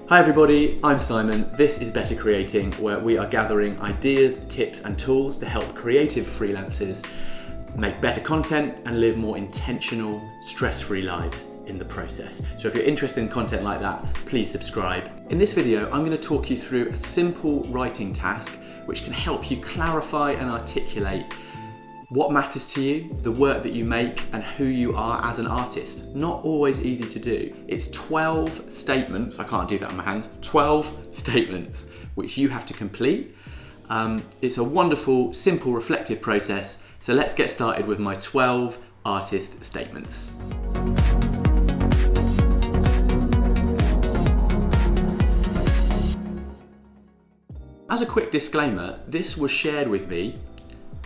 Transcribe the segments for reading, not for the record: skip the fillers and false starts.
Hi everybody, I'm Simon. This is Better Creating, where we are gathering ideas, tips and tools to help creative freelancers make better content and live more intentional, stress-free lives in the process. So if you're interested in content like that, please subscribe. In this video, I'm going to talk you through a simple writing task which can help you clarify and articulate what matters to you, the work that you make, and who you are as an artist. Not always easy to do. It's 12 statements, I can't do that on my hands, 12 statements which you have to complete. It's a wonderful, simple, reflective process. So let's get started with my 12 artist statements. As a quick disclaimer, this was shared with me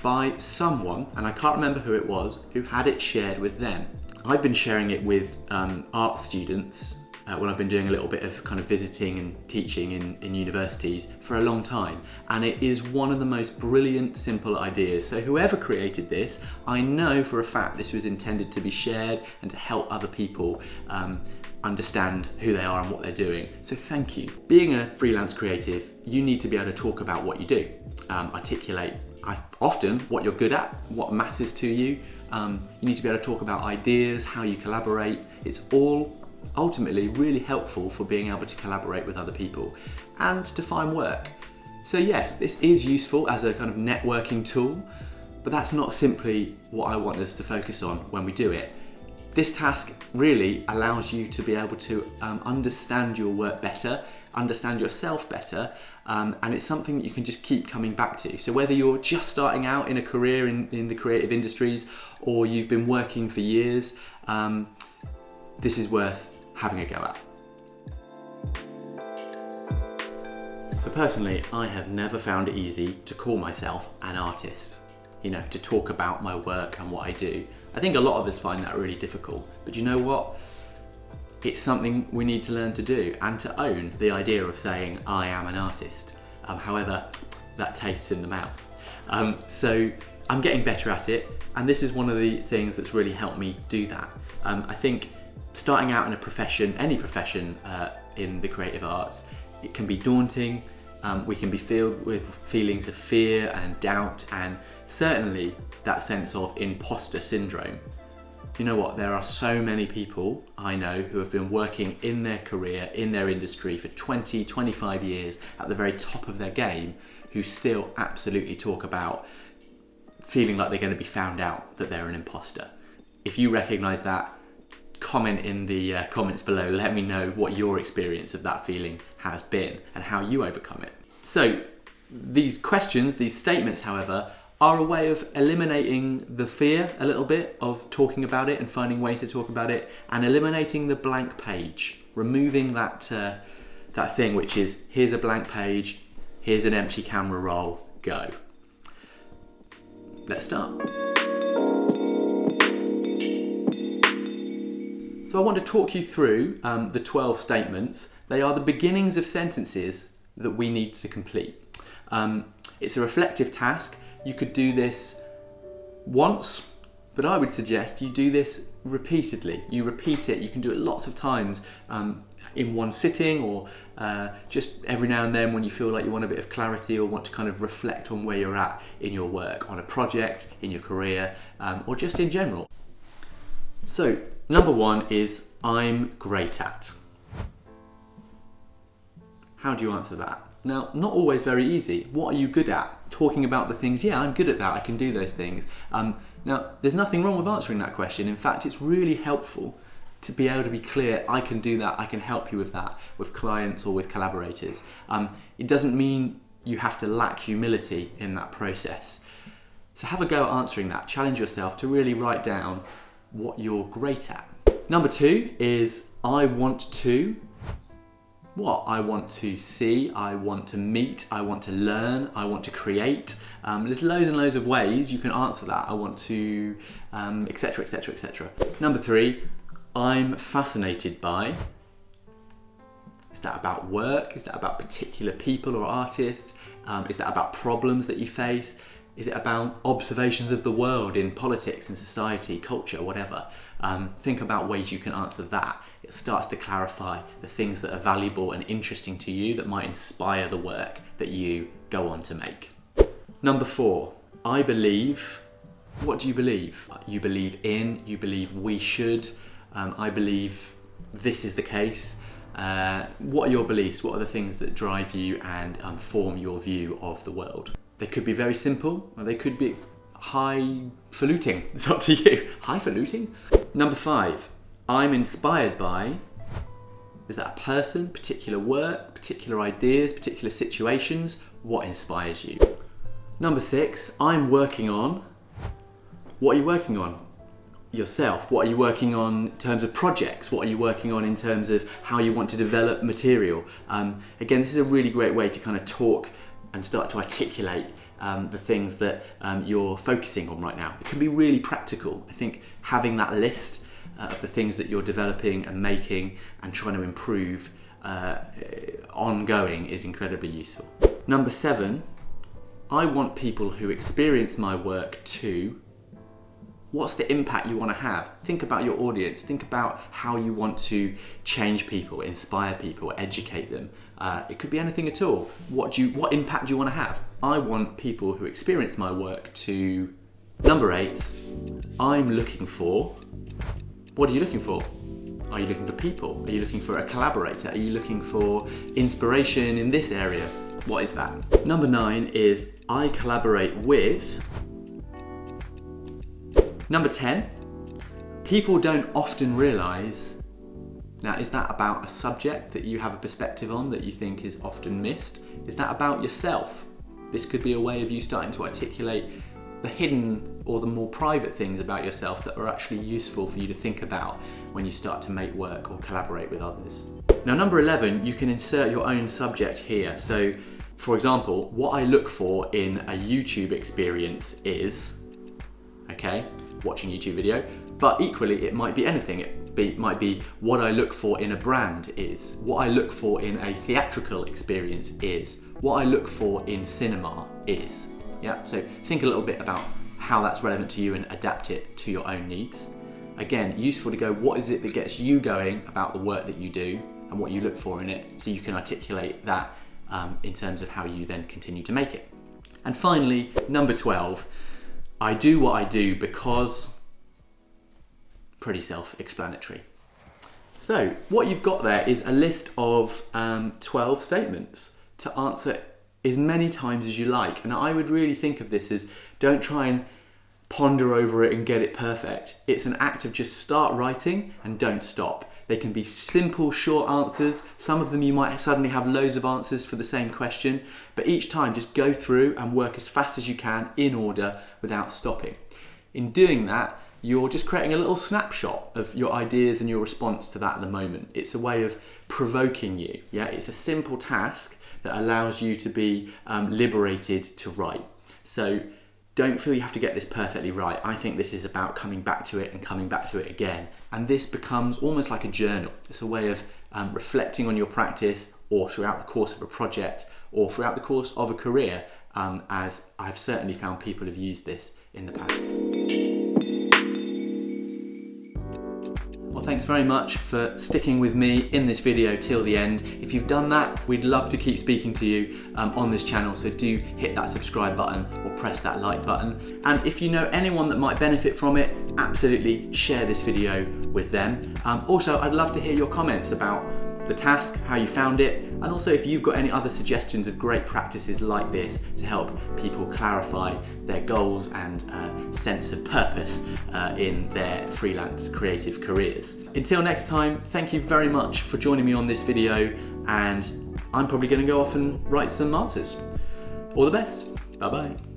by someone, and I can't remember who it was, who had it shared with them. I've been sharing it with art students when I've been doing a little bit of kind of visiting and teaching in universities for a long time, and it is one of the most brilliant, simple ideas. So whoever created this, I know for a fact this was intended to be shared and to help other people understand who they are and what they're doing. So thank you. Being a freelance creative, you need to be able to talk about what you do, articulate often what you're good at, what matters to you. You need to be able to talk about ideas, how you collaborate. It's all ultimately really helpful for being able to collaborate with other people and to find work. So yes, this is useful as a kind of networking tool, but that's not simply what I want us to focus on when we do it. This task really allows you to be able to understand your work better, understand yourself better, and it's something that you can just keep coming back to. So whether you're just starting out in a career in the creative industries or you've been working for years, this is worth having a go at. So personally, I have never found it easy to call myself an artist, to talk about my work and what I do. I think a lot of us find that really difficult, but you know what? It's something we need to learn to do and to own the idea of saying, I am an artist. However, that tastes in the mouth. So I'm getting better at it, and this is one of the things that's really helped me do that. I think starting out in a profession, any profession in the creative arts, it can be daunting. We can be filled with feelings of fear and doubt, and certainly that sense of imposter syndrome. You know what, there are so many people I know who have been working in their career, in their industry for 20, 25 years at the very top of their game, who still absolutely talk about feeling like they're going to be found out, that they're an imposter. If you recognise that, comment in the comments below. Let me know what your experience of that feeling has been and how you overcome it. So these questions, these statements, however, are a way of eliminating the fear a little bit of talking about it and finding ways to talk about it, and eliminating the blank page, removing that thing which is, here's a blank page, here's an empty camera roll, go. Let's start. So I want to talk you through the 12 statements. They are the beginnings of sentences that we need to complete. It's a reflective task. You could do this once, but I would suggest you do this repeatedly. You repeat it. You can do it lots of times in one sitting, or just every now and then when you feel like you want a bit of clarity or want to kind of reflect on where you're at in your work, on a project, in your career, or just in general. So number one is, I'm great at. How do you answer that? Now, not always very easy. What are you good at? Talking about the things, yeah, I'm good at that, I can do those things. Now, there's nothing wrong with answering that question. In fact, it's really helpful to be able to be clear, I can do that, I can help you with that, with clients or with collaborators. It doesn't mean you have to lack humility in that process. So have a go at answering that. Challenge yourself to really write down what you're great at. Number two is, I want to. What? I want to see, I want to meet, I want to learn, I want to create. There's loads and loads of ways you can answer that. I want to, etc, etc, etc. Number three, I'm fascinated by. Is that about work? Is that about particular people or artists? Is that about problems that you face? Is it about observations of the world in politics and society, culture, whatever? Think about ways you can answer that. It starts to clarify the things that are valuable and interesting to you that might inspire the work that you go on to make. Number 4, I believe. What do you believe? You believe in, you believe we should, I believe this is the case. What are your beliefs? What are the things that drive you and form your view of the world? They could be very simple, or they could be highfalutin. It's up to you. Highfalutin? Number 5, I'm inspired by. Is that a person, particular work, particular ideas, particular situations? What inspires you? Number 6, I'm working on. What are you working on? Yourself. What are you working on in terms of projects? What are you working on in terms of how you want to develop material? Again, this is a really great way to kind of talk and start to articulate the things that you're focusing on right now. It can be really practical. I think having that list of the things that you're developing and making and trying to improve ongoing is incredibly useful. Number 7, I want people who experience my work to. What's the impact you want to have? Think about your audience. Think about how you want to change people, inspire people, educate them. It could be anything at all. What impact do you want to have? I want people who experience my work to. Number 8, I'm looking for. What are you looking for? Are you looking for people? Are you looking for a collaborator? Are you looking for inspiration in this area? What is that? Number 9 is I collaborate with. Number 10, people don't often realise. Now, is that about a subject that you have a perspective on that you think is often missed? Is that about yourself? This could be a way of you starting to articulate the hidden or the more private things about yourself that are actually useful for you to think about when you start to make work or collaborate with others. Now, number 11, you can insert your own subject here. So, for example, what I look for in a YouTube experience is, okay, watching a YouTube video, but equally it might be anything. It might be what I look for in a brand is, what I look for in a theatrical experience is, what I look for in cinema is. Yeah, so think a little bit about how that's relevant to you and adapt it to your own needs. Again, useful to go, what is it that gets you going about the work that you do and what you look for in it, so you can articulate that in terms of how you then continue to make it. And finally, number 12, I do what I do because. Pretty self-explanatory. So what you've got there is a list of 12 statements to answer as many times as you like. And I would really think of this as, don't try and ponder over it and get it perfect. It's an act of just start writing and don't stop. They can be simple, short answers. Some of them you might suddenly have loads of answers for the same question, but each time just go through and work as fast as you can in order without stopping. In doing that, you're just creating a little snapshot of your ideas and your response to that at the moment. It's a way of provoking you. Yeah, it's a simple task that allows you to be liberated to write. So don't feel you have to get this perfectly right. I think this is about coming back to it and coming back to it again. And this becomes almost like a journal. It's a way of reflecting on your practice, or throughout the course of a project, or throughout the course of a career, as I've certainly found people have used this in the past. Well, thanks very much for sticking with me in this video till the end. If you've done that, we'd love to keep speaking to you on this channel, so do hit that subscribe button or press that like button. And if you know anyone that might benefit from it, absolutely share this video with them. Also, I'd love to hear your comments about the task, how you found it, and also if you've got any other suggestions of great practices like this to help people clarify their goals and sense of purpose in their freelance creative careers. Until next time, thank you very much for joining me on this video, and I'm probably going to go off and write some answers. All the best. Bye bye.